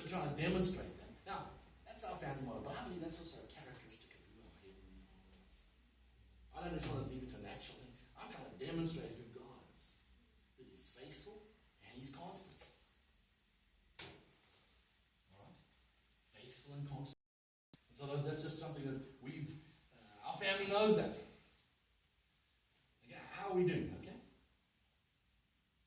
We're trying to demonstrate that. Now, that's our family model, but I believe that's also a characteristic of who our Heavenly Father is. I don't just want to leave it to natural. I'm trying to demonstrate who God is. That He's faithful and He's constant. Alright? Faithful and constant. So that's just something that our family knows that. Okay, how are we doing? Okay?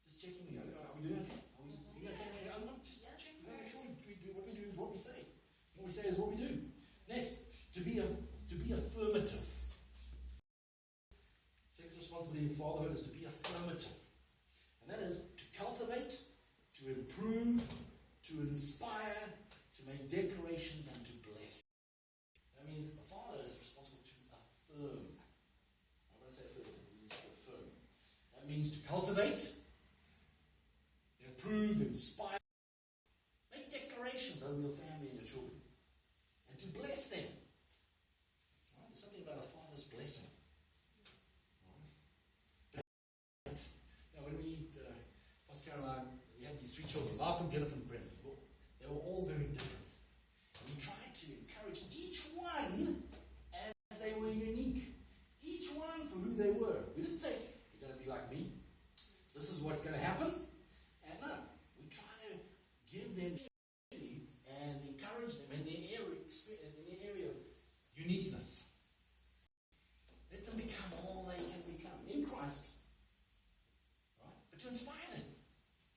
Just checking. Are we doing okay? Are we doing okay? I'm not just checking. Make sure we do what we do is what we say. What we say is what we do. Next, to be affirmative. Second responsibility in fatherhood is to be affirmative. And that is to cultivate, to improve, to inspire, to make declarations, and to bless. That means a father is responsible to affirm. I don't say affirm, it means to affirm. That means to cultivate, improve, inspire, make declarations over your family and your children, and to bless them. Right? There's something about a father's blessing. Right? Now, when Pascal and I, we had these 3 children, Malcolm, Jennifer, and Brent. They were all very different. And we tried to encourage each one as they were unique. Each one for who they were. We didn't say, you're going to be like me. This is what's going to happen. And no, we try to give them and encourage them in their area of uniqueness. Let them become all they can become in Christ. Right? But to inspire them,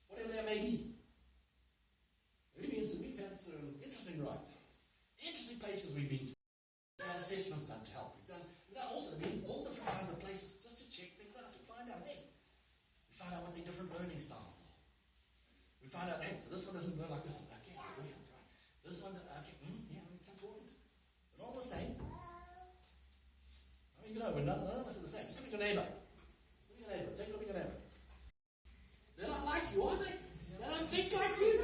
whatever that may be. It means that we've had some interesting rides, interesting places we've been to. We've had assessments done to help. We've also been all different kinds of places just to check things out, to find out, hey, we find out what their different learning styles are. We find out, hey, so this one doesn't learn like this one. Okay, different, right? This one, okay, yeah, it's important. But all the same. I mean, none of us are the same. Just look at your neighbor. Look at your neighbor. Take a look at your neighbor. They're not like you, are they? They don't think like you.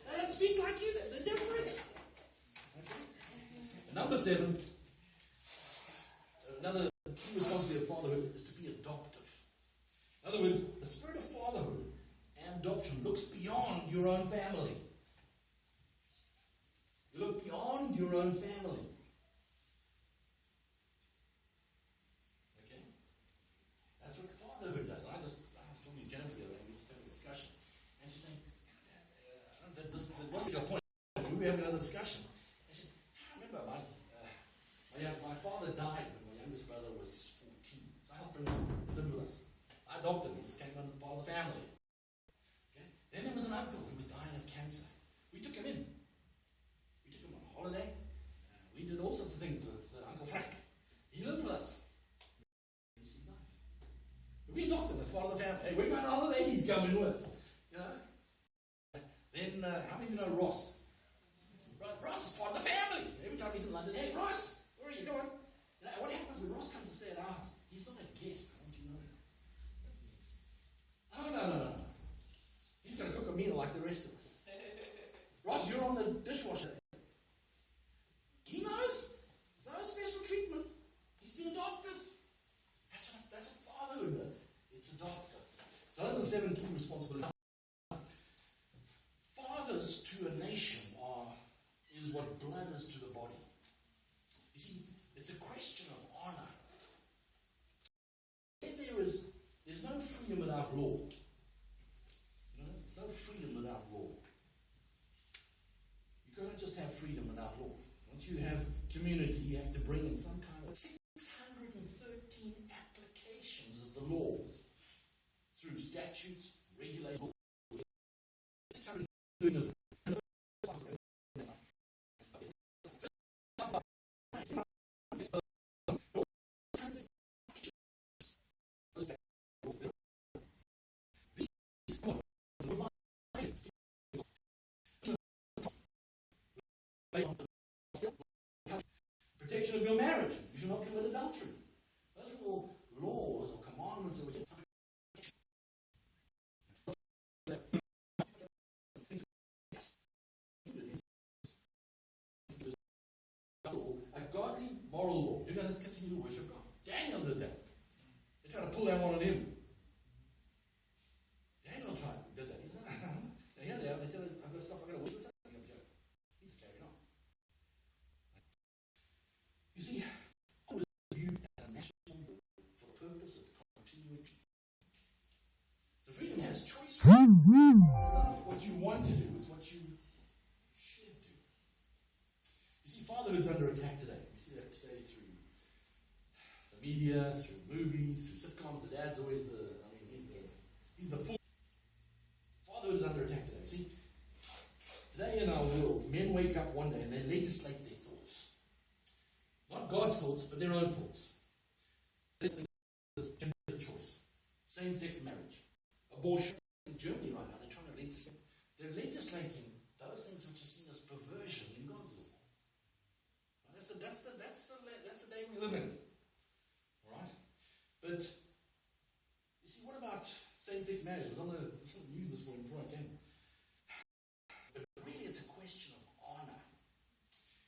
They don't speak like you. They're different. Okay? Number 7. Another key responsibility of fatherhood is to be adoptive. In other words, the spirit of fatherhood and adoption looks beyond your own family. You look beyond your own family. Okay? That's what fatherhood does. I was talking to Jennifer the other day, we were just having a discussion. And she's saying, this wasn't your point. We were having another discussion. And she said, I remember my father died when my youngest brother was 14. So I helped bring him up. He lived with us. I adopted him. He just came on part of the family. Okay? Then there was an uncle who was dying of cancer. We took him in. We took him on holiday. We did all sorts of things with Uncle Frank. He lived with us. He died. We adopted him as part of the family. Hey, we're going on holiday. He's coming with. You know? Then, how many of you know Ross? Ross is part of the family. Every time he's in London, hey, Ross, where are you going? You know, what happens when Ross comes to stay at our house? He's not a guest. I want you to know that. Oh, no. He's going to cook a meal like the rest of us. Ross, you're on the dishwasher. He knows. No special treatment. He's been adopted. That's what fatherhood is. It's adopted. So those are the 7 key responsibilities. Fathers to a nation is what blood is to the body. You see, it's a question of honor. There's no freedom without law. There's no freedom without law. You cannot just have freedom without law. Once you have community, you have to bring in some kind of 613 applications of the law through statutes, regulations. 613 of them. Protection of your marriage. You should not commit adultery. Those are all laws or commandments that we get. A godly moral law. You're going to continue to worship God. Daniel did that. They tried to pull that one on him. Daniel did that. He said, here they are. They tell him, I've got stuff I've got to worship. Fatherhood's under attack today. We see that today through the media, through movies, through sitcoms. The dad's always he's the fool. Fatherhood's under attack today. See, today in our world, men wake up one day and they legislate their thoughts. Not God's thoughts, but their own thoughts. Gender choice, same-sex marriage, abortion. In Germany right now, they're trying to legislate. They're legislating those things which are seen as perversion in God's law. That's the day we live in. All right? But you see, what about same-sex marriage? It was on the news this morning before I came. But really, it's a question of honor.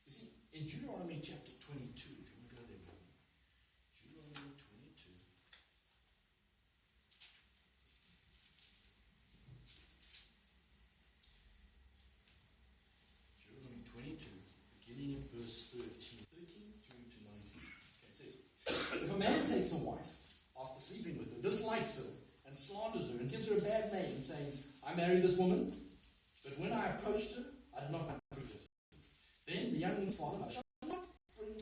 You see, in Deuteronomy chapter 22, if you want to go there with me, Deuteronomy 22. Deuteronomy 22, beginning in verse 13 through to 19. Okay, it says, if a man takes a wife after sleeping with her, dislikes her, and slanders her, and gives her a bad name, saying, I married this woman, but when I approached her, I did not find proof of it. Then the young woman's father shall bring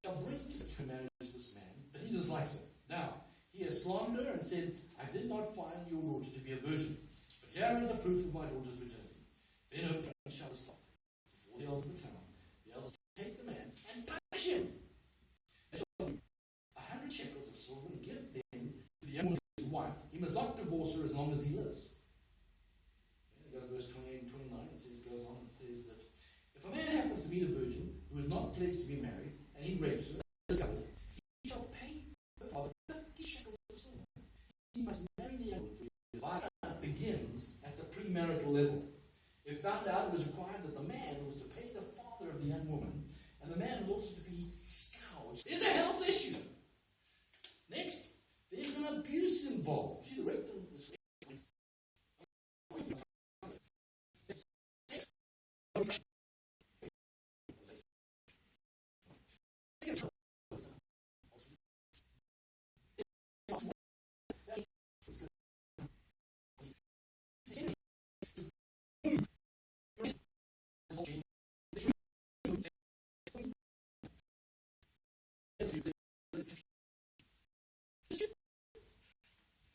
to marriage this man, but he dislikes her. Now, he has slandered her and said, I did not find your daughter to be a virgin, but here is the proof of my daughter's virginity. Then her parents shall stop before the elders of the town. The elders take the man and punish him. They shall be 100 shekels of silver and give them to the young woman's wife. He must not divorce her as long as he lives. Go to verse 28 and 29. It goes on and says that if a man happens to meet a virgin who is not pledged to be married, and he rapes her, he shall pay her father 50 shekels of silver. He must marry the young woman, for violence begins at the premarital level. If found out, it was required that the man was to pay the father of the young woman, and the man was also to be scourged. It's a health issue. Next, there's an abuse involved. See, the rectum is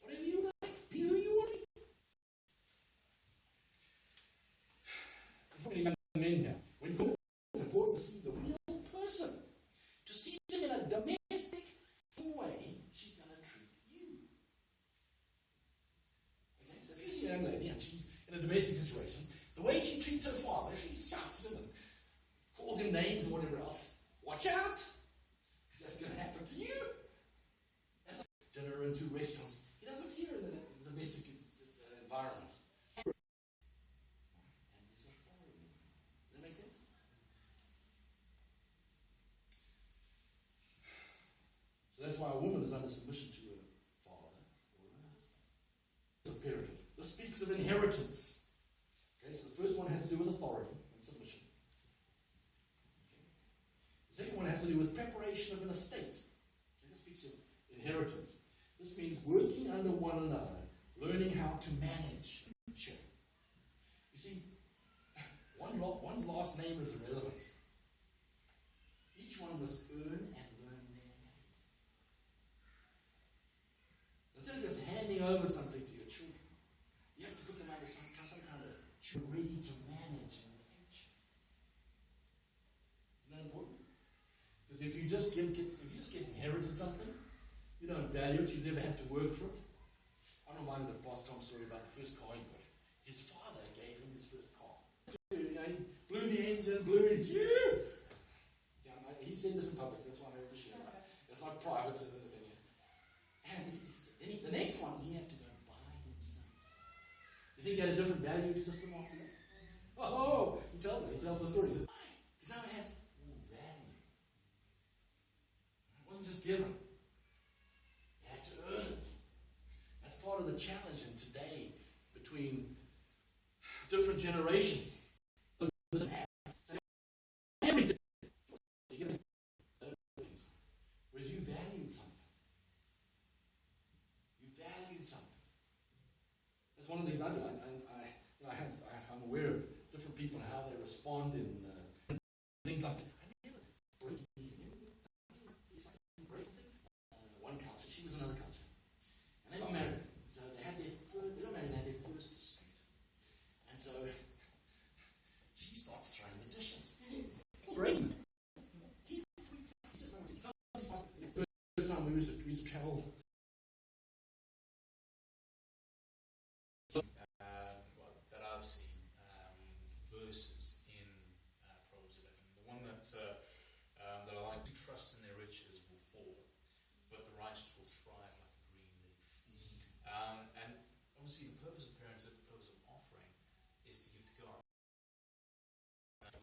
whatever you like, be who you want. There's many young men here. When God, it's important to see the real person, to see them in a domestic way. She's going to treat you. Okay, so if you see a young lady and she's in a domestic situation, the way she treats her father, she shouts at him and calls him names and whatever else. Watch out, because that's going to happen to you. That's like dinner into restaurants. He doesn't see her in the domestic environment. And there's authority. Does that make sense? So that's why a woman is under submission to her father or her husband. It's a parenthood. This speaks of inheritance. Okay, so the first one has to do with authority and submission. Okay. The second one has to do with preparation of an estate. Okay, this speaks of inheritance. This means working under one another, learning how to manage. You see, one's last name is irrelevant. Each one must earn and learn their name. Instead of just handing over something to your children, you have to put them under some kind of ready to manage in the future. Isn't that important? Because if you just get inherited something, you don't value it, you never had to work for it. I'm reminded of Pastor Tom's story about the first car he got. His father gave him his first car. You know, he blew the engine, blew it. Yeah, he said this in public, so that's why I'm able to share it. It's like private thing. And the next one, he had to go and buy himself. You think he had a different value system after that? Oh, he tells the story. Why? Because now it has more value. It wasn't just given. You had to earn it. That's part of the challenge in today between different generations. Everything. Whereas you valued something. You valued something. That's one of the things I do. I'm aware of different people and how they respond in things like that. so she starts throwing the dishes. Brim. He freaks out. He just the first time we used to travel. That I've seen verses in Proverbs 11. The one that I like: "Who trusts in their riches will fall, but the righteous will thrive like a green leaf." And obviously, the purpose of parenthood, the purpose of offering, is to give